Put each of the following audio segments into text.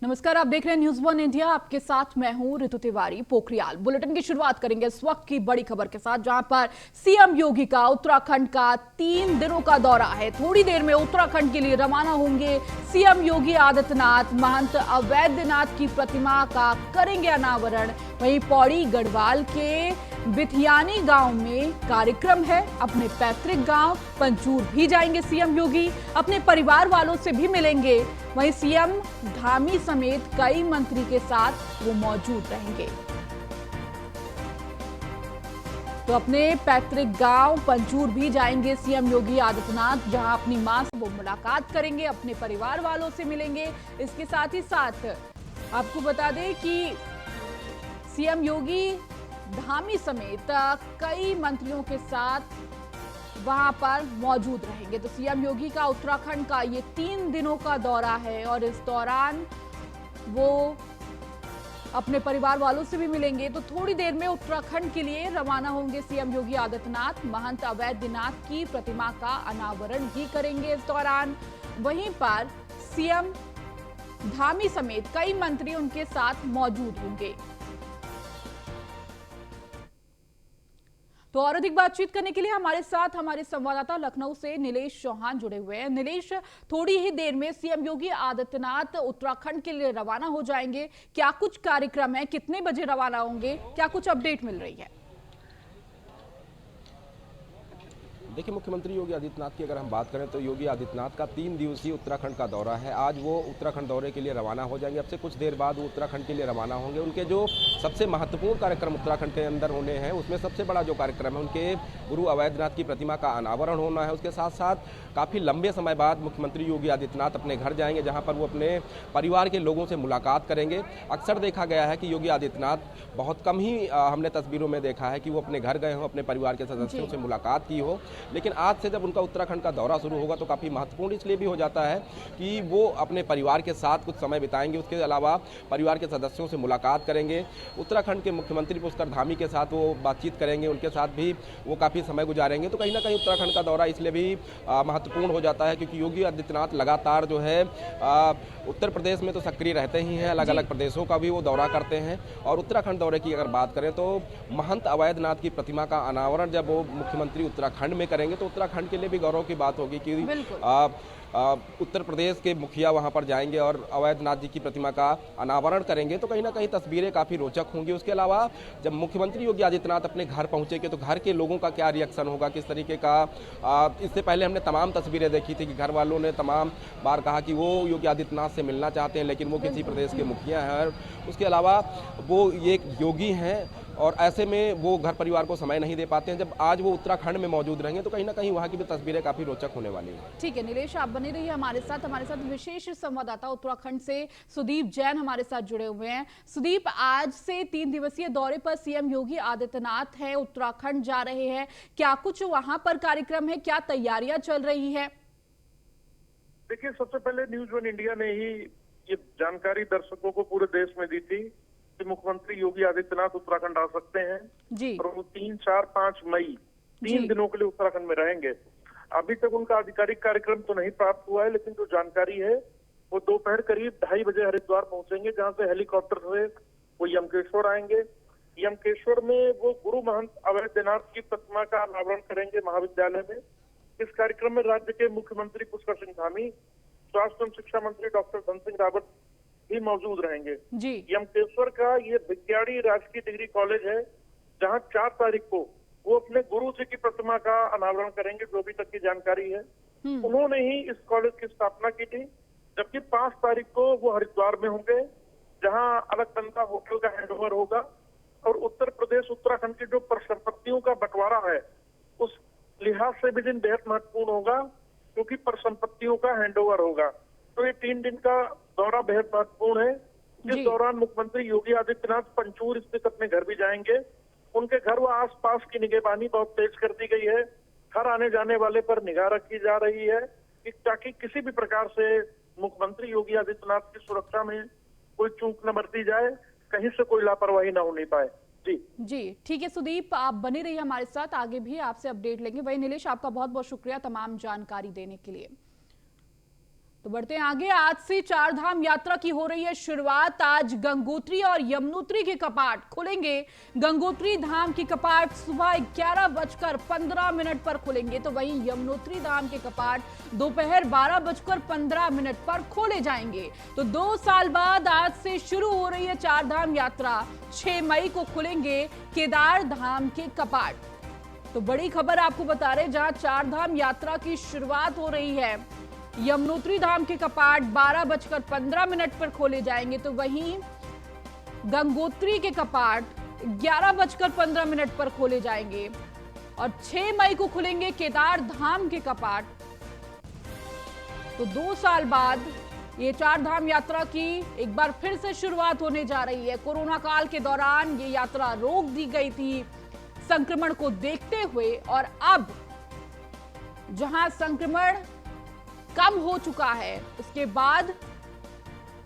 नमस्कार, आप देख रहे हैं न्यूज वन इंडिया। आपके साथ मैं हूं ऋतु तिवारी। पोखरियाल बुलेटिन की शुरुआत करेंगे इस वक्त की बड़ी खबर के साथ, जहां पर सीएम योगी का उत्तराखंड का 3 दिनों का दौरा है। थोड़ी देर में उत्तराखंड के लिए रवाना होंगे सीएम योगी आदित्यनाथ। महंत अवैधनाथ की प्रतिमा का करेंगे अनावरण। वहीं पौड़ी गढ़वाल के बिथियानी गांव में कार्यक्रम है। अपने पैतृक गांव पंचूर भी जाएंगे सीएम योगी। अपने परिवार वालों से भी मिलेंगे। वहीं सीएम धामी समेत कई मंत्री के साथ वो मौजूद रहेंगे। तो अपने पैतृक गांव पंचूर भी जाएंगे सीएम योगी आदित्यनाथ, जहां अपनी मां से वो मुलाकात करेंगे, अपने परिवार वालों से मिलेंगे। इसके साथ ही साथ आपको बता दें कि सीएम योगी धामी समेत कई मंत्रियों के साथ वहां पर मौजूद रहेंगे। तो सीएम योगी का उत्तराखंड का ये 3 दिनों का दौरा है और इस दौरान वो अपने परिवार वालों से भी मिलेंगे। तो थोड़ी देर में उत्तराखंड के लिए रवाना होंगे सीएम योगी आदित्यनाथ। महंत अवैधनाथ की प्रतिमा का अनावरण भी करेंगे इस दौरान। वहीं पर सीएम धामी समेत कई मंत्री उनके साथ मौजूद होंगे। तो और अधिक बातचीत करने के लिए हमारे साथ हमारे संवाददाता लखनऊ से नीलेश चौहान जुड़े हुए हैं। नीलेश, थोड़ी ही देर में सीएम योगी आदित्यनाथ उत्तराखंड के लिए रवाना हो जाएंगे। क्या कुछ कार्यक्रम है, कितने बजे रवाना होंगे, क्या कुछ अपडेट मिल रही है? देखिए, मुख्यमंत्री योगी आदित्यनाथ की अगर हम बात करें तो योगी आदित्यनाथ का 3 दिवसीय उत्तराखंड का दौरा है। आज वो उत्तराखंड दौरे के लिए रवाना हो जाएंगे। अब से कुछ देर बाद वो उत्तराखंड के लिए रवाना होंगे। उनके जो सबसे महत्वपूर्ण कार्यक्रम उत्तराखंड के अंदर होने हैं, उसमें सबसे बड़ा जो कार्यक्रम है उनके गुरु अवैधनाथ की प्रतिमा का अनावरण होना है। उसके साथ साथ काफ़ी लंबे समय बाद मुख्यमंत्री योगी आदित्यनाथ अपने घर जाएंगे, जहाँ पर वो अपने परिवार के लोगों से मुलाकात करेंगे। अक्सर देखा गया है कि योगी आदित्यनाथ बहुत कम ही हमने तस्वीरों में देखा है कि वो अपने घर गए हों, अपने परिवार के सदस्यों से मुलाकात की हो। लेकिन आज से जब उनका उत्तराखंड का दौरा शुरू होगा तो काफ़ी महत्वपूर्ण इसलिए भी हो जाता है कि वो अपने परिवार के साथ कुछ समय बिताएंगे। उसके अलावा परिवार के सदस्यों से मुलाकात करेंगे। उत्तराखंड के मुख्यमंत्री पुष्कर धामी के साथ वो बातचीत करेंगे, उनके साथ भी वो काफ़ी समय गुजारेंगे। तो कहीं ना कहीं उत्तराखंड का दौरा इसलिए भी महत्वपूर्ण हो जाता है क्योंकि योगी आदित्यनाथ लगातार जो है उत्तर प्रदेश में तो सक्रिय रहते ही हैं, अलग अलग प्रदेशों का भी वो दौरा करते हैं। और उत्तराखंड दौरे की अगर बात करें तो महंत अवैधनाथ की प्रतिमा का अनावरण जब वो मुख्यमंत्री उत्तराखंड में करेंगे तो उत्तराखंड के लिए भी गौरव की बात होगी कि उत्तर प्रदेश के मुखिया वहां पर जाएंगे और अवैधनाथ जी की प्रतिमा का अनावरण करेंगे। तो कहीं ना कहीं तस्वीरें काफ़ी रोचक होंगी। उसके अलावा जब मुख्यमंत्री योगी आदित्यनाथ अपने घर पहुंचेंगे तो घर के लोगों का क्या रिएक्शन होगा, किस तरीके का। इससे पहले हमने तमाम तस्वीरें देखी थी कि घर वालों ने तमाम बार कहा कि वो योगी आदित्यनाथ से मिलना चाहते हैं, लेकिन वो किसी प्रदेश के मुखिया हैं और उसके अलावा वो ये एक योगी हैं और ऐसे में वो घर परिवार को समय नहीं दे पाते हैं। जब आज वो उत्तराखंड में मौजूद रहेंगे तो कहीं ना कहीं वहाँ की भी तस्वीरें काफ़ी रोचक होने वाली हैं। ठीक है नीलेश, आप बने रहिए हमारे साथ विशेष संवाददाता उत्तराखंड से सुदीप जैन हमारे साथ जुड़े हुए हैं। सुदीप, आज से 3 दिवसीय दौरे पर सीएम योगी आदित्यनाथ है, उत्तराखंड जा रहे हैं। क्या कुछ वहां पर कार्यक्रम है, क्या तैयारियां चल रही है? देखिए, सबसे पहले न्यूज वन इंडिया ने ही ये जानकारी दर्शकों को पूरे देश में दी थी कि मुख्यमंत्री योगी आदित्यनाथ उत्तराखंड आ सकते हैं जी। और वो 3, 4, 5 मई 3 दिनों के लिए उत्तराखंड में रहेंगे। अभी तक उनका आधिकारिक कार्यक्रम तो नहीं प्राप्त हुआ है, लेकिन जो जानकारी है वो दोपहर करीब 2:30 बजे हरिद्वार पहुंचेंगे, जहां से हेलीकॉप्टर से वो यमकेश्वर आएंगे। यमकेश्वर में वो गुरु महंत अवैधनाथ की प्रतिमा का अनावरण करेंगे महाविद्यालय में। इस कार्यक्रम में राज्य के मुख्यमंत्री पुष्कर सिंह धामी, स्वास्थ्य एवं शिक्षा मंत्री डॉक्टर धन सिंह रावत भी मौजूद रहेंगे। यमकेश्वर का ये विज्ञानी राजकीय डिग्री कॉलेज है, जहां 4 तारीख को वो अपने गुरु जी की प्रतिमा का अनावरण करेंगे, जो अभी तक की जानकारी है। उन्होंने ही इस कॉलेज की स्थापना की थी। जबकि 5 तारीख को वो हरिद्वार में होंगे, जहां अलकनंदा होटल का हैंडओवर होगा और उत्तर प्रदेश उत्तराखंड की जो परिसंपत्तियों का बंटवारा है उस लिहाज से भी दिन बेहद महत्वपूर्ण होगा, क्योंकि परिसंपत्तियों का हैंडओवर होगा। तो ये 3 दिन का दौरा बेहद महत्वपूर्ण है। इस दौरान मुख्यमंत्री योगी आदित्यनाथ पंचूर स्थित अपने घर भी जाएंगे। उनके घर व आसपास की निगरानी बहुत तेज कर दी गई है। हर आने जाने वाले पर निगाह रखी जा रही है कि ताकि किसी भी प्रकार से मुख्यमंत्री योगी आदित्यनाथ की सुरक्षा में कोई चूक न बरती जाए, कहीं से कोई लापरवाही न होने पाए। जी ठीक है सुदीप, आप बने रहिए हमारे साथ, आगे भी आपसे अपडेट लेंगे। वही नीलेश, आपका बहुत बहुत शुक्रिया तमाम जानकारी देने के लिए। तो बढ़ते हैं आगे। आज से चार धाम यात्रा की हो रही है शुरुआत। आज गंगोत्री और यमुनोत्री के कपाट खुलेंगे। गंगोत्री धाम के कपाट सुबह 11:15 पर खुलेंगे, तो वहीं यमुनोत्री धाम के कपाट दोपहर 12:15 पर खोले जाएंगे। तो 2 साल बाद आज से शुरू हो रही है चार धाम यात्रा। 6 मई को खुलेंगे केदार धाम के कपाट। तो बड़ी खबर आपको बता रहे, जहां चार धाम यात्रा की शुरुआत हो रही है, यमुनोत्री धाम के कपाट 12:15 पर खोले जाएंगे, तो वहीं गंगोत्री के कपाट 11:15 पर खोले जाएंगे और 6 मई को खुलेंगे केदार धाम के कपाट। तो 2 साल बाद ये चार धाम यात्रा की एक बार फिर से शुरुआत होने जा रही है। कोरोना काल के दौरान ये यात्रा रोक दी गई थी संक्रमण को देखते हुए, और अब जहां संक्रमण कम हो चुका है, उसके बाद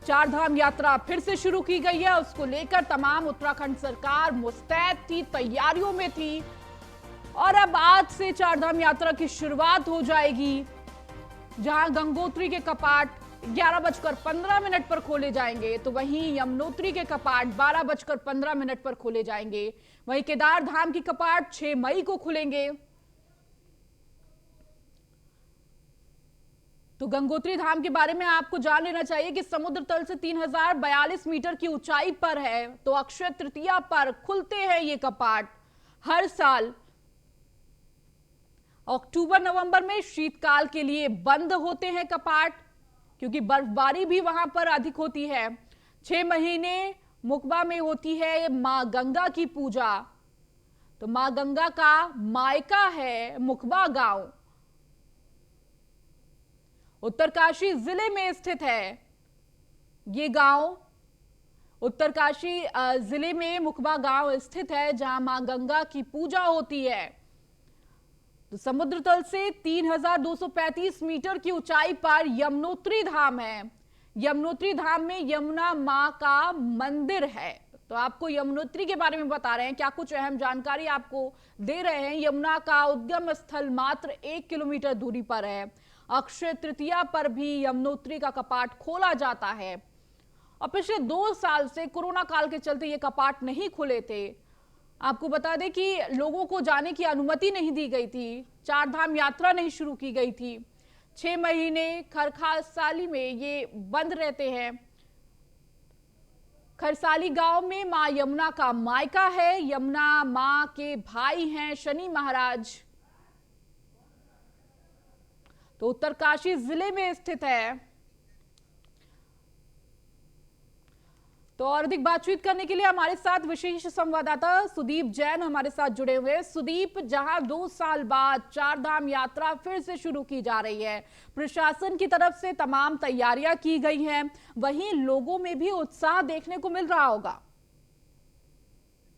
चार धाम यात्रा फिर से शुरू की गई है। उसको लेकर तमाम उत्तराखंड सरकार मुस्तैद थी, तैयारियों में थी, और अब आज से चार धाम यात्रा की शुरुआत हो जाएगी, जहां गंगोत्री के कपाट 11:15 पर खोले जाएंगे, तो वहीं यमुनोत्री के कपाट 12:15 पर खोले जाएंगे। वहीं केदार धाम के कपाट 6 मई को खुलेंगे। तो गंगोत्री धाम के बारे में आपको जान लेना चाहिए कि समुद्र तल से 3042 मीटर की ऊंचाई पर है। तो अक्षय तृतीया पर खुलते हैं ये कपाट। हर साल अक्टूबर नवंबर में शीतकाल के लिए बंद होते हैं कपाट, क्योंकि बर्फबारी भी वहां पर अधिक होती है। 6 महीने मुकबा में होती है मां गंगा की पूजा। तो मां गंगा का मायका है मुकबा गांव, उत्तरकाशी जिले में स्थित है ये गांव। उत्तरकाशी जिले में मुकबा गांव स्थित है, जहां मां गंगा की पूजा होती है। तो समुद्र तल से 3235 मीटर की ऊंचाई पर यमुनोत्री धाम है। यमुनोत्री धाम में यमुना मां का मंदिर है। तो आपको यमुनोत्री के बारे में बता रहे हैं, क्या कुछ अहम जानकारी आपको दे रहे हैं। यमुना का उद्गम स्थल मात्र 1 किलोमीटर दूरी पर है। अक्षय तृतीया पर भी यमुनोत्री का कपाट खोला जाता है, और पिछले 2 साल से कोरोना काल के चलते ये कपाट नहीं खुले थे। आपको बता दें कि लोगों को जाने की अनुमति नहीं दी गई थी, चार धाम यात्रा नहीं शुरू की गई थी। 6 महीने खरसाली में ये बंद रहते हैं। खरसाली गांव में मां यमुना का मायका है। यमुना मां के भाई हैं शनि महाराज। तो उत्तरकाशी जिले में स्थित है। तो और अधिक बातचीत करने के लिए हमारे साथ विशेष संवाददाता सुदीप जैन हमारे साथ जुड़े हुए हैं। सुदीप, जहां 2 साल बाद चार धाम यात्रा फिर से शुरू की जा रही है, प्रशासन की तरफ से तमाम तैयारियां की गई हैं, वहीं लोगों में भी उत्साह देखने को मिल रहा होगा।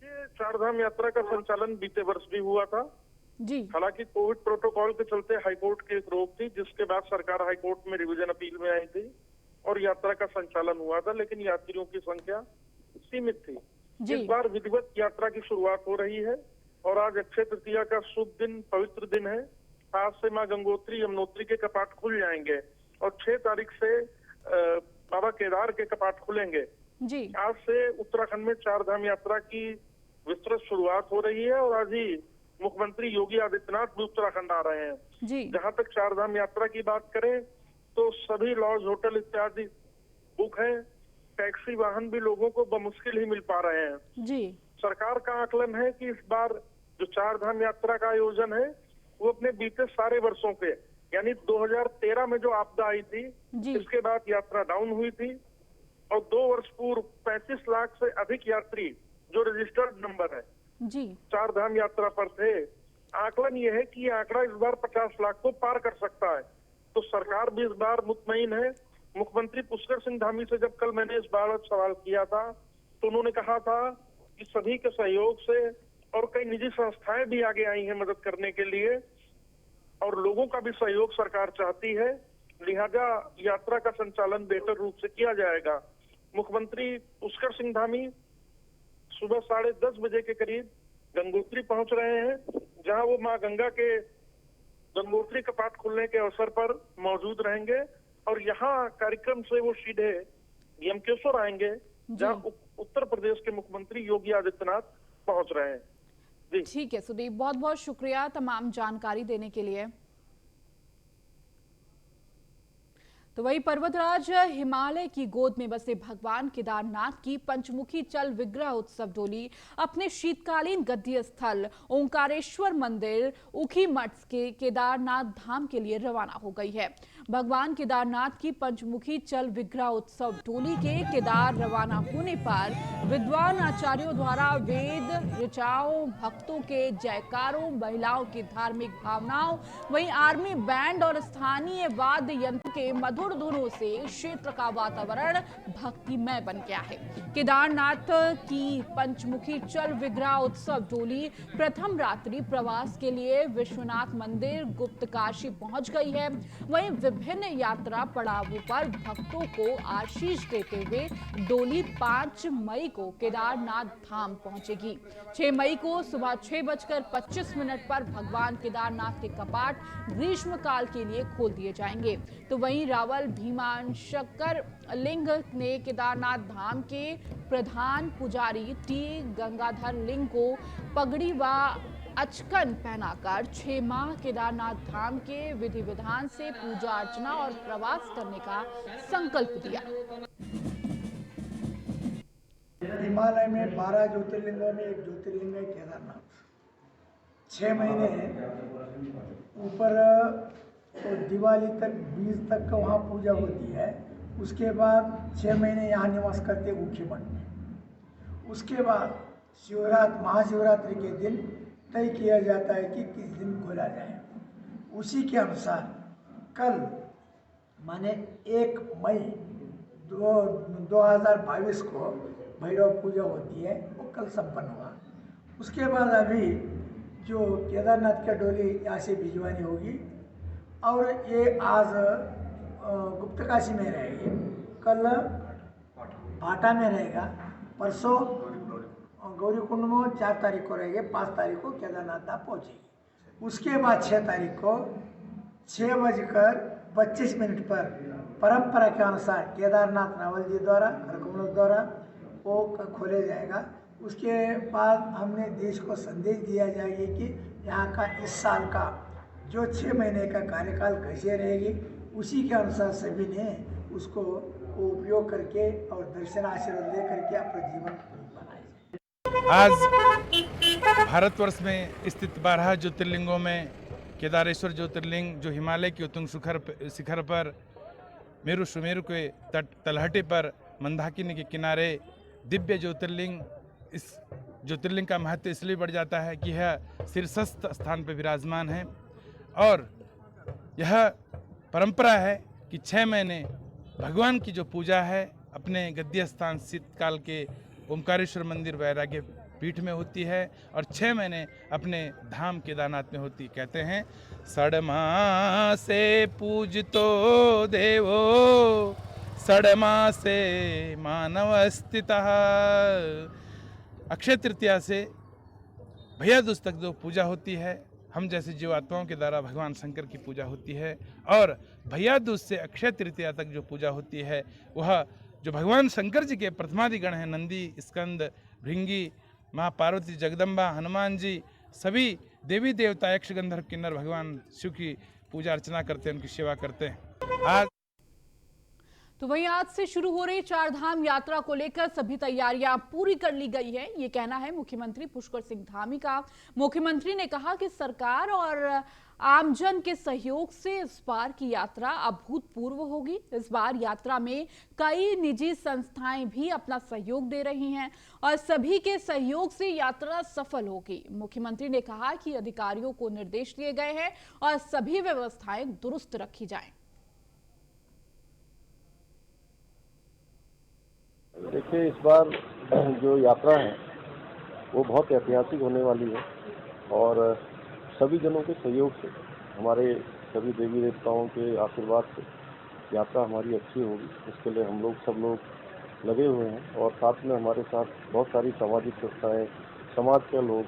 ये चार धाम यात्रा का संचालन बीते वर्ष भी हुआ था जी। हालांकि कोविड प्रोटोकॉल के चलते हाईकोर्ट की एक रोक थी, जिसके बाद सरकार हाईकोर्ट में रिवीजन अपील में आई थी और यात्रा का संचालन हुआ था, लेकिन यात्रियों की संख्या सीमित थी। इस बार विधिवत यात्रा की शुरुआत हो रही है और आज अक्षय तृतीया का शुभ दिन, पवित्र दिन है। आज से मां गंगोत्री यमुनोत्री के कपाट खुल जाएंगे और 6 तारीख से बाबा केदार के कपाट खुलेंगे जी। आज से उत्तराखंड में चार धाम यात्रा की विस्तृत शुरुआत हो रही है और आज ही मुख्यमंत्री योगी आदित्यनाथ भी उत्तराखंड आ रहे हैं जी। जहां तक चार धाम यात्रा की बात करें तो सभी लॉज, होटल इत्यादि बुक है। टैक्सी वाहन भी लोगों को बमुश्किल ही मिल पा रहे हैं जी। सरकार का आकलन है कि इस बार जो चार धाम यात्रा का आयोजन है वो अपने बीते सारे वर्षों के, यानी 2013 में जो आपदा आई थी इसके बाद यात्रा डाउन हुई थी और 2 वर्ष पूर्व 35 लाख से अधिक यात्री जो रजिस्टर्ड नंबर है जी चार धाम यात्रा पर थे। आकलन यह है कि ये आंकड़ा इस बार 50 लाख को पार कर सकता है। तो सरकार भी इस बार मुतमईन है। मुख्यमंत्री पुष्कर सिंह धामी से जब कल मैंने इस बार सवाल किया था तो उन्होंने कहा था कि सभी के सहयोग से और कई निजी संस्थाएं भी आगे आई हैं मदद करने के लिए और लोगों का भी सहयोग सरकार चाहती है, लिहाजा यात्रा का संचालन बेहतर रूप से किया जाएगा। मुख्यमंत्री पुष्कर सिंह धामी सुबह 10:30 बजे के करीब गंगोत्री पहुंच रहे हैं, जहां वो मां गंगा के गंगोत्री कपाट खुलने के अवसर पर मौजूद रहेंगे और यहाँ कार्यक्रम से वो सीधे यमकेश्वर आएंगे, जहाँ उत्तर प्रदेश के मुख्यमंत्री योगी आदित्यनाथ पहुंच रहे हैं। जी ठीक है सुदीप, बहुत बहुत शुक्रिया तमाम जानकारी देने के लिए। तो वही पर्वतराज हिमालय की गोद में बसे भगवान केदारनाथ की पंचमुखी चल विग्रह उत्सव डोली अपने शीतकालीन गद्य स्थल ओंकारेश्वर मंदिर ऊखीमठ के केदारनाथ धाम के लिए रवाना हो गई है। भगवान केदारनाथ की पंचमुखी चल विग्रह उत्सव डोली के केदार रवाना होने पर विद्वान आचार्यों द्वारा वेद ऋचाओं, भक्तों के जयकारों, महिलाओं की धार्मिक भावनाओं, वहीं आर्मी बैंड और स्थानीय वाद्य यंत्र के मधुर धुनों से क्षेत्र का वातावरण भक्तिमय बन गया है। केदारनाथ की पंचमुखी चल विग्रह उत्सव डोली प्रथम रात्रि प्रवास के लिए विश्वनाथ मंदिर गुप्तकाशी पहुंच गई है। वहीं विभिन्न यात्रा पड़ावों पर भक्तों को आशीष देते हुए डोली 5 मई को केदारनाथ धाम पहुंचेगी। 6 मई को सुबह 6:25 पर भगवान केदारनाथ के कपाट ग्रीष्म काल के लिए खोल दिए जाएंगे। तो वहीं रावल भीमाशंकर लिंग ने केदारनाथ धाम के प्रधान पुजारी टी गंगाधर लिंग को पगड़ी व अचकन पहनाकर 6 माह केदारनाथ धाम के विधि विधान से पूजा अर्चना और प्रवास करने का संकल्प दिया। हिमालय में 12 ज्योतिर्लिंगों में एक ज्योतिर्लिंग है केदारनाथ। 6 महीने ऊपर तो दिवाली तक 20 तक का वहाँ पूजा होती है। उसके बाद 6 महीने यहाँ निवास करते ऊखीमठ में। उसके बाद महाशिवरात्रि के दिन तय किया जाता है कि किस दिन खोला जाए। उसी के अनुसार कल माने 1 मई 2022 को भैरव पूजा होती है, वो कल संपन्न हुआ। उसके बाद अभी जो केदारनाथ का डोली यहाँ से भिजवानी होगी और ये आज गुप्तकाशी में रहेगी, कल भाटा में रहेगा, परसों गौरीकुंड में 4 तारीख को रहेगी, 5 तारीख को केदारनाथ धाम पहुँचेगी। उसके बाद 6 तारीख को 6:25 पर परंपरा के अनुसार केदारनाथ रावल जी द्वारा खरकमल द्वारा वो खोले जाएगा। उसके बाद हमने देश को संदेश दिया जाएगी कि यहाँ का इस साल का जो 6 महीने का कार्यकाल कैसे रहेगी, उसी के अनुसार सभी ने उसको उपयोग करके और दर्शन आशीर्वाद ले करके अपना जीवन बनाए। आज भारतवर्ष में स्थित 12 ज्योतिर्लिंगों में केदारेश्वर ज्योतिर्लिंग, जो हिमालय की उत्तुंग शिखर पर मेरु सुमेरु के तलहटे पर मंदाकिनी के किनारे दिव्य ज्योतिर्लिंग, इस ज्योतिर्लिंग का महत्व इसलिए बढ़ जाता है कि यह शीर्षस्थ स्थान पर विराजमान है और यह परंपरा है कि 6 महीने भगवान की जो पूजा है अपने गद्य स्थान शीतकाल के ओंकारेश्वर मंदिर वैराग्य पीठ में होती है और 6 महीने अपने धाम केदारनाथ में होती। कहते हैं सड़मा से पूजतो देवो सड़मा से मानव स्थितः। अक्षय तृतीया से भैया दूज तक जो पूजा होती है, हम जैसे जीवात्माओं के द्वारा भगवान शंकर की पूजा होती है और भैया दूज से अक्षय तृतीया तक जो पूजा होती है वह जो भगवान शंकर जी के प्रथमादिगण हैं, नंदी, स्कंद, भृंगी, माँ पार्वती, जगदम्बा, हनुमान जी, सभी देवी देवता यक्ष गंधर्व किन्नर भगवान शिव की पूजा अर्चना करते हैं, उनकी सेवा करते हैं। आज तो वहीं आज से शुरू हो रही 4 धाम यात्रा को लेकर सभी तैयारियां पूरी कर ली गई है, ये कहना है मुख्यमंत्री पुष्कर सिंह धामी का। मुख्यमंत्री ने कहा कि सरकार और आमजन के सहयोग से इस बार की यात्रा अभूतपूर्व होगी। इस बार यात्रा में कई निजी संस्थाएं भी अपना सहयोग दे रही हैं और सभी के सहयोग से यात्रा सफल होगी। मुख्यमंत्री ने कहा कि अधिकारियों को निर्देश दिए गए हैं और सभी व्यवस्थाएं दुरुस्त रखी जाएं। देखिए, इस बार जो यात्रा है वो बहुत ऐतिहासिक होने वाली है और सभी जनों के सहयोग से, हमारे सभी देवी देवताओं के आशीर्वाद से यात्रा हमारी अच्छी होगी। इसके लिए हम लोग सब लोग लगे हुए हैं और साथ में हमारे साथ बहुत सारी सामाजिक संस्थाएं, समाज के लोग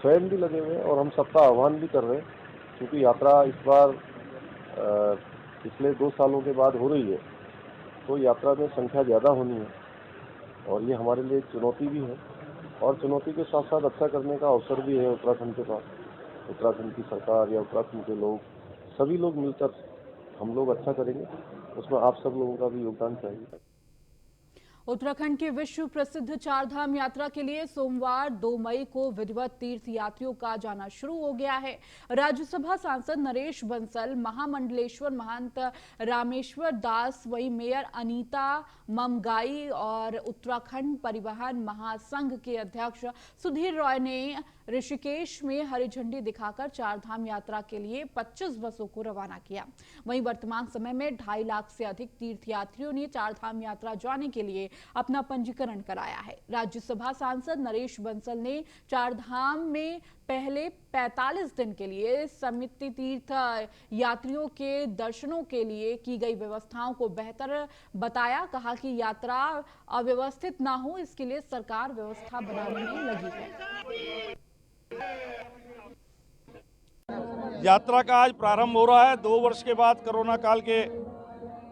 स्वयं भी लगे हुए हैं और हम सबका आह्वान भी कर रहे हैं, क्योंकि यात्रा इस बार पिछले 2 सालों के बाद हो रही है, तो यात्रा में संख्या ज़्यादा होनी है और ये हमारे लिए चुनौती भी है और चुनौती के साथ साथ अच्छा करने का अवसर भी है उत्तराखंड के पास। उत्तराखंड की सरकार या उत्तराखंड के लोग, सभी लोग मिलकर हम लोग अच्छा करेंगे, उसमें आप सब लोगों का भी योगदान चाहिए। उत्तराखंड के विश्व प्रसिद्ध चारधाम यात्रा के लिए सोमवार 2 मई को विधिवत तीर्थ यात्रियों का जाना शुरू हो गया है। राज्यसभा सांसद नरेश बंसल, महामंडलेश्वर महंत रामेश्वर दास, वही मेयर अनीता ममगाई और उत्तराखंड परिवहन महासंघ के अध्यक्ष सुधीर रॉय ने ऋषिकेश में हरी झंडी दिखाकर चारधाम यात्रा के लिए 25 बसों को रवाना किया। वहीं वर्तमान समय में 2.5 लाख से अधिक तीर्थयात्रियों ने चारधाम यात्रा जाने के लिए अपना पंजीकरण कराया है। राज्यसभा सांसद नरेश बंसल ने चारधाम में पहले 45 दिन के लिए समिति तीर्थ यात्रियों के दर्शनों के लिए की गई व्यवस्थाओं को बेहतर बताया। कहा कि यात्रा अव्यवस्थित ना हो, इसके लिए सरकार व्यवस्था बनाने में लगी है। यात्रा का आज प्रारंभ हो रहा है। 2 वर्ष के बाद कोरोना काल के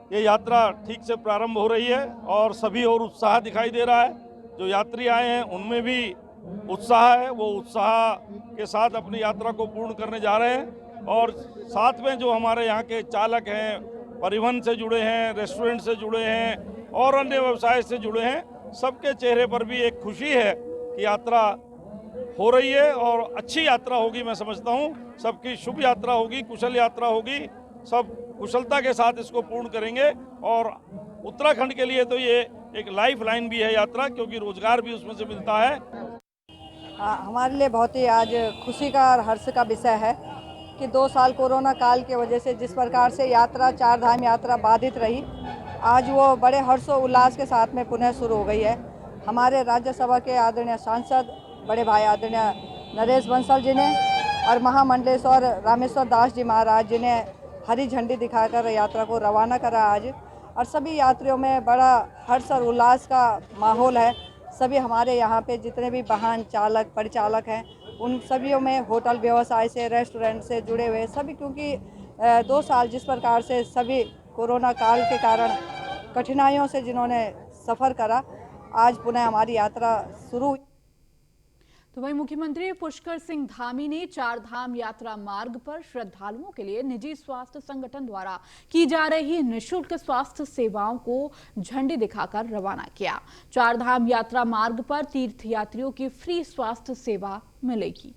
ये यात्रा ठीक से प्रारंभ हो रही है और सभी और उत्साह दिखाई दे रहा है। जो यात्री आए हैं उनमें भी उत्साह है, वो उत्साह के साथ अपनी यात्रा को पूर्ण करने जा रहे हैं। और साथ में जो हमारे यहाँ के चालक हैं, परिवहन से जुड़े हैं, रेस्टोरेंट से जुड़े हैं और अन्य व्यवसाय से जुड़े हैं, सबके चेहरे पर भी एक खुशी है कि यात्रा हो रही है और अच्छी यात्रा होगी। मैं समझता हूँ सबकी शुभ यात्रा होगी, कुशल यात्रा होगी, सब कुशलता के साथ इसको पूर्ण करेंगे। और उत्तराखंड के लिए तो ये एक लाइफ लाइन भी है यात्रा, क्योंकि रोजगार भी उसमें से मिलता है। हमारे लिए बहुत ही आज खुशी का और हर्ष का विषय है कि 2 साल कोरोना काल की वजह से जिस प्रकार से यात्रा चारधाम यात्रा बाधित रही, आज वो बड़े हर्षों उल्लास के साथ में पुनः शुरू हो गई है। हमारे राज्यसभा के आदरणीय सांसद बड़े भाई आदरणीय नरेश बंसल जी ने और महामंडलेश्वर रामेश्वर दास जी महाराज जी ने हरी झंडी दिखाकर यात्रा को रवाना करा आज, और सभी यात्रियों में बड़ा हर्ष और उल्लास का माहौल है। सभी हमारे यहाँ पे जितने भी वाहन चालक परिचालक हैं, उन सभी में होटल व्यवसाय से, रेस्टोरेंट से जुड़े हुए सभी, क्योंकि 2 साल जिस प्रकार से सभी कोरोना काल के कारण कठिनाइयों से जिन्होंने सफ़र करा, आज पुनः हमारी यात्रा शुरू हुई। तो वहीं मुख्यमंत्री पुष्कर सिंह धामी ने चारधाम यात्रा मार्ग पर श्रद्धालुओं के लिए निजी स्वास्थ्य संगठन द्वारा की जा रही निःशुल्क स्वास्थ्य सेवाओं को झंडी दिखाकर रवाना किया। चारधाम यात्रा मार्ग पर तीर्थयात्रियों की फ्री स्वास्थ्य सेवा मिलेगी।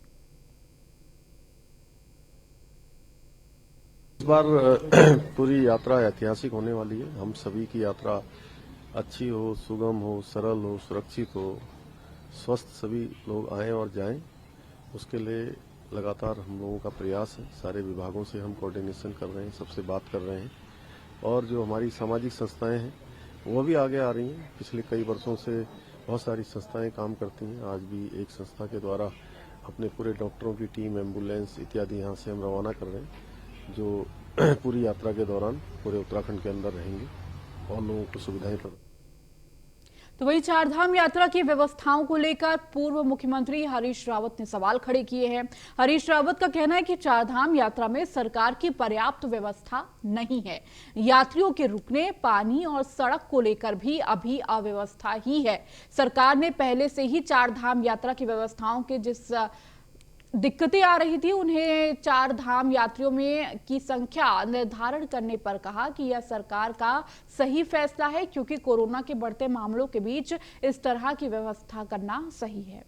इस बार पूरी यात्रा ऐतिहासिक होने वाली है। हम सभी की यात्रा अच्छी हो, सुगम हो, सरल हो, सुरक्षित हो, स्वस्थ सभी लोग आएं और जाएं, उसके लिए लगातार हम लोगों का प्रयास है। सारे विभागों से हम कोऑर्डिनेशन कर रहे हैं, सबसे बात कर रहे हैं और जो हमारी सामाजिक संस्थाएं हैं वो भी आगे आ रही हैं। पिछले कई वर्षों से बहुत सारी संस्थाएं काम करती हैं। आज भी एक संस्था के द्वारा अपने पूरे डॉक्टरों की टीम, एम्बुलेंस इत्यादि यहाँ से हम रवाना कर रहे हैं, जो पूरी यात्रा के दौरान पूरे उत्तराखंड के अंदर रहेंगे और लोगों को सुविधाएं प्रदान। तो वहीं चारधाम यात्रा की व्यवस्थाओं को लेकर पूर्व मुख्यमंत्री हरीश रावत ने सवाल खड़े किए हैं। हरीश रावत का कहना है कि चारधाम यात्रा में सरकार की पर्याप्त व्यवस्था नहीं है। यात्रियों के रुकने, पानी और सड़क को लेकर भी अभी अव्यवस्था ही है। सरकार ने पहले से ही चारधाम यात्रा की व्यवस्थाओं के जिस दिक्कतें आ रही थी, उन्हें चारधाम यात्रियों में की संख्या निर्धारण करने पर कहा कि यह सरकार का सही फैसला है, क्योंकि कोरोना के बढ़ते मामलों के बीच इस तरह की व्यवस्था करना सही है।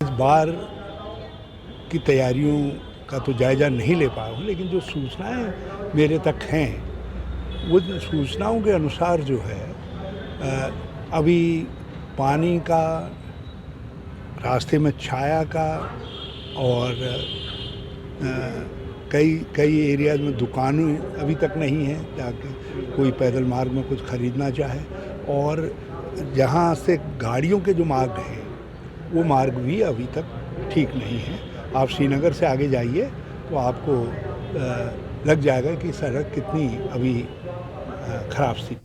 इस बार की तैयारियों का तो जायजा नहीं ले पाया हूँ, लेकिन जो सूचनाएं मेरे तक हैं, वो सूचनाओं के अनुसार जो है अभी पानी का, रास्ते में छाया का और कई एरियाज में दुकानें अभी तक नहीं हैं ताकि कोई पैदल मार्ग में कुछ खरीदना चाहे, और जहाँ से गाड़ियों के जो मार्ग हैं वो मार्ग भी अभी तक ठीक नहीं है। आप श्रीनगर से आगे जाइए तो आपको लग जाएगा कि सड़क कितनी अभी खराब स्थिति।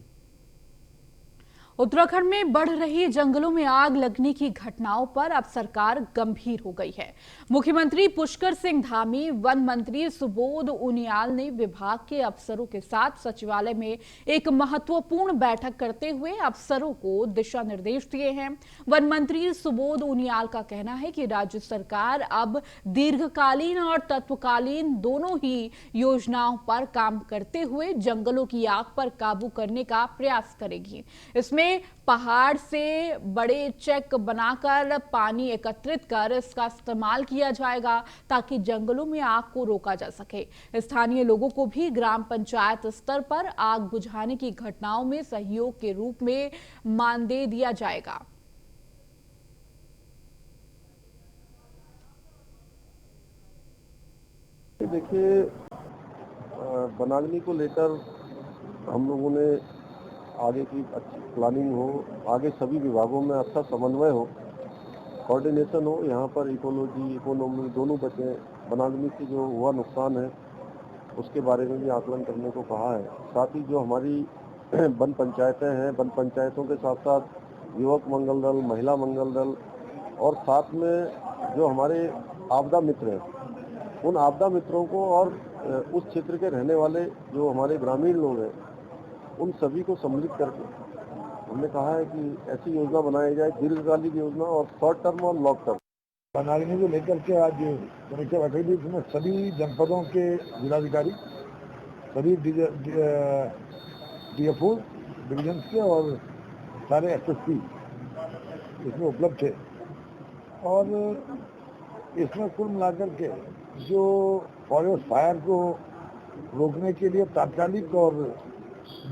उत्तराखंड में बढ़ रही जंगलों में आग लगने की घटनाओं पर अब सरकार गंभीर हो गई है। मुख्यमंत्री पुष्कर सिंह धामी, वन मंत्री सुबोध उनियाल ने विभाग के अफसरों के साथ सचिवालय में एक महत्वपूर्ण बैठक करते हुए अफसरों को दिशा निर्देश दिए हैं। वन मंत्री सुबोध उनियाल का कहना है कि राज्य सरकार अब दीर्घकालीन और तत्कालीन दोनों ही योजनाओं पर काम करते हुए जंगलों की आग पर काबू करने का प्रयास करेगी। इसमें पहाड़ से बड़े चेक बनाकर पानी एकत्रित कर इसका इस्तेमाल किया जाएगा ताकि जंगलों में आग को रोका जा सके। स्थानीय लोगों को भी ग्राम पंचायत स्तर पर आग बुझाने की घटनाओं में सहयोग के रूप में मानदेय दिया जाएगा। देखिए, वनाग्नि को लेकर हम लोगों ने आगे की अच्छी प्लानिंग हो, आगे सभी विभागों में अच्छा समन्वय हो, कोऑर्डिनेशन हो। यहाँ पर इकोलॉजी, इकोनॉमी दोनों बचे। वनाग्नि से जो हुआ नुकसान है उसके बारे में भी आकलन करने को कहा है। साथ ही जो हमारी वन पंचायतें हैं, वन पंचायतों के साथ साथ युवक मंगल दल, महिला मंगल दल और साथ में जो हमारे आपदा मित्र हैं, उन आपदा मित्रों को और उस क्षेत्र के रहने वाले जो हमारे ग्रामीण लोग हैं, उन सभी को सम्मिलित करके हमने कहा है कि ऐसी योजना बनाई जाए, दीर्घकालिक योजना और शॉर्ट टर्म और लॉन्ग टर्म। वनाग्नि को लेकर के आज समीक्षा बैठक हुई, इसमें सभी जनपदों के जिलाधिकारी, सभी डीएफओ डिवीजन के और सारे एसएसपी इसमें उपलब्ध थे। और इसमें कुल मिलाकर के जो फॉरेस्ट फायर को रोकने के लिए तात्कालिक और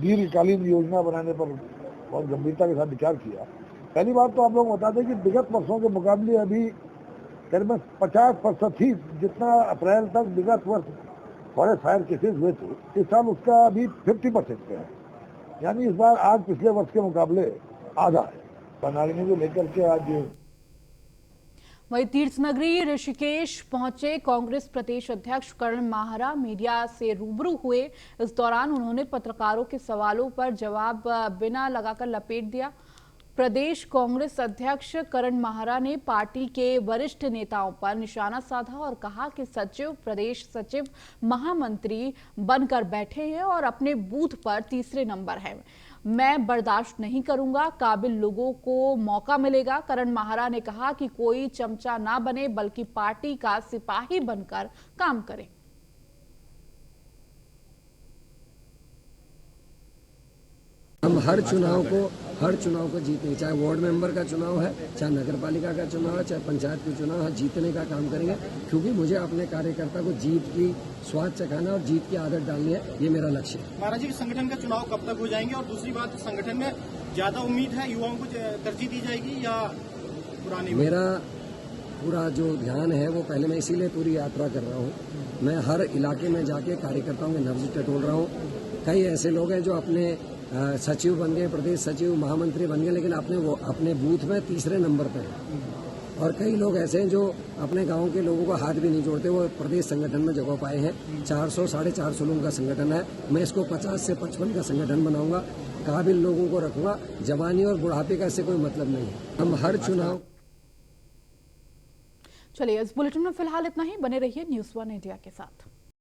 दीर्घकालीन योजना बनाने पर बहुत गंभीरता के साथ विचार किया। पहली बात तो आप लोग बता दें कि विगत वर्षों के मुकाबले अभी करीबन 50% ही जितना अप्रैल तक विगत वर्ष फॉरेस्ट फायर केसेस हुए थे, इस साल उसका अभी 50% पे है। यानी इस बार आग पिछले वर्ष के मुकाबले आधा है। वनाग्नि को लेकर के आज वहीं तीर्थ नगरी ऋषिकेश पहुंचे कांग्रेस प्रदेश अध्यक्ष करण माहरा मीडिया से रूबरू हुए। इस दौरान उन्होंने पत्रकारों के सवालों पर जवाब बिना लगाकर लपेट दिया। प्रदेश कांग्रेस अध्यक्ष करण माहरा ने पार्टी के वरिष्ठ नेताओं पर निशाना साधा और कहा कि सचिव, प्रदेश सचिव, महामंत्री बनकर बैठे हैं और अपने बूथ पर तीसरे नंबर हैं। मैं बर्दाश्त नहीं करूंगा, काबिल लोगों को मौका मिलेगा। करण माहरा ने कहा कि कोई चमचा ना बने बल्कि पार्टी का सिपाही बनकर काम करे। हम हर चुनाव को जीतेंगे, चाहे वार्ड मेंबर का चुनाव है, चाहे नगर पालिका का चुनाव है, चाहे पंचायत का चुनाव है, जीतने का काम करेंगे। क्योंकि मुझे अपने कार्यकर्ता को जीत की स्वाद चखाना और जीत की आदत डालनी है, ये मेरा लक्ष्य है। महाराज जी, संगठन का चुनाव कब तक हो जाएंगे? और दूसरी बात, संगठन में ज्यादा उम्मीद है, युवाओं को तरजीह दी जाएगी या पुरानी? मेरा पूरा जो ध्यान है वो पहले मैं इसीलिए पूरी यात्रा कर रहा हूँ। मैं हर इलाके में जाके कार्यकर्ताओं के नब्ज टटोल रहा हूँ। कई ऐसे लोग हैं जो अपने सचिव बन गए, प्रदेश सचिव, महामंत्री बन गए, लेकिन अपने बूथ में तीसरे नंबर पे हैं। और कई लोग ऐसे हैं जो अपने गांव के लोगों को हाथ भी नहीं जोड़ते, वो प्रदेश संगठन में जगह पाए हैं। 400 साढ़े 400 लोगों का संगठन है। मैं इसको 50 से 55 का संगठन बनाऊंगा। काबिल लोगों को रखूंगा। जवानी और बुढ़ापे का इससे कोई मतलब नहीं है। हम हर चुनाव। चलिए, इस बुलेटिन में फिलहाल इतना ही। बने रहिए न्यूज़ 1 इंडिया के साथ।